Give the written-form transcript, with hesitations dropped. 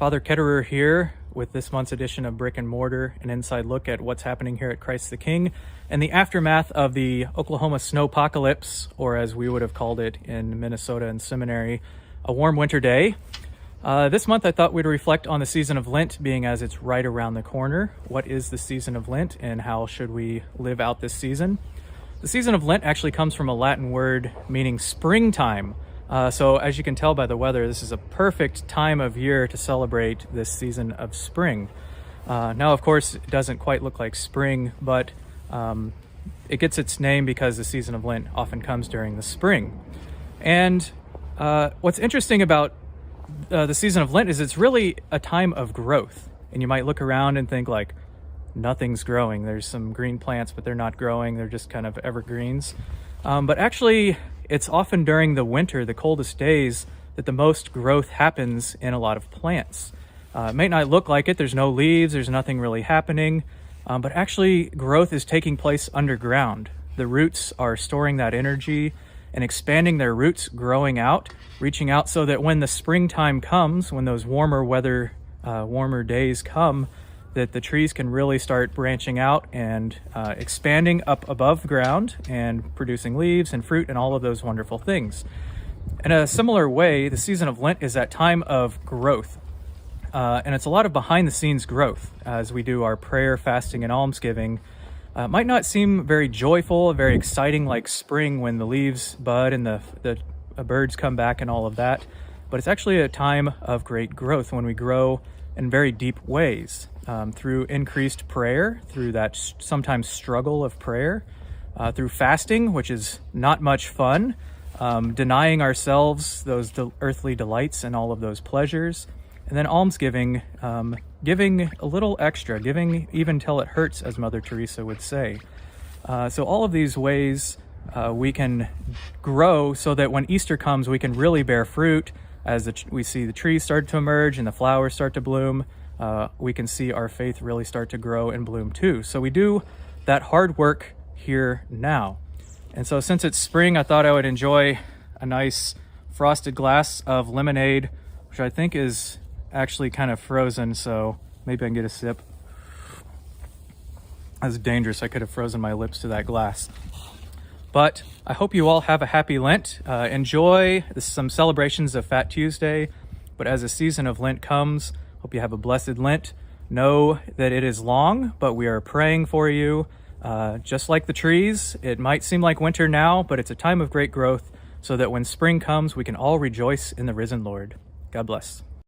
Father Ketterer here with this month's edition of Brick and Mortar, an inside look at what's happening here at Christ the King and the aftermath of the Oklahoma snowpocalypse, or as we would have called it in Minnesota and seminary, a warm winter day. This month I thought we'd reflect on the season of Lent, being as it's right around the corner. What is the season of Lent and how should we live out this season? The season of Lent actually comes from a Latin word meaning springtime. So as you can tell by the weather, this is a perfect time of year to celebrate this season of spring. Now, of course, it doesn't quite look like spring, but it gets its name because the season of Lent often comes during the spring. And what's interesting about the season of Lent is it's really a time of growth. And you might look around and think like, nothing's growing. There's some green plants, but they're not growing. They're just kind of evergreens. But actually, it's often during the winter, the coldest days, that the most growth happens in a lot of plants. It may not look like it. There's no leaves. There's nothing really happening. But actually, growth is taking place underground. The roots are storing that energy and expanding their roots, growing out, reaching out so that when the springtime comes, when those warmer days come, that the trees can really start branching out and expanding up above ground and producing leaves and fruit and all of those wonderful things. In a similar way, the season of Lent is that time of growth. And it's a lot of behind the scenes growth as we do our prayer, fasting, and almsgiving. It might not seem very joyful, very exciting like spring when the leaves bud and the birds come back and all of that. But it's actually a time of great growth when we grow in very deep ways. Through increased prayer, through that sometimes struggle of prayer, through fasting, which is not much fun, denying ourselves those earthly delights and all of those pleasures, and then almsgiving, giving a little extra, giving even till it hurts, as Mother Teresa would say. So all of these ways we can grow so that when Easter comes, we can really bear fruit as we see the trees start to emerge and the flowers start to bloom. We can see our faith really start to grow and bloom too. So we do that hard work here now. And so since it's spring, I thought I would enjoy a nice frosted glass of lemonade, which I think is actually kind of frozen, so maybe I can get a sip. That's dangerous. I could have frozen my lips to that glass. But I hope you all have a happy Lent. Enjoy some celebrations of Fat Tuesday. But as the season of Lent comes, hope you have a blessed Lent. Know that it is long, but we are praying for you. Just like the trees, it might seem like winter now, but it's a time of great growth so that when spring comes, we can all rejoice in the risen Lord. God bless.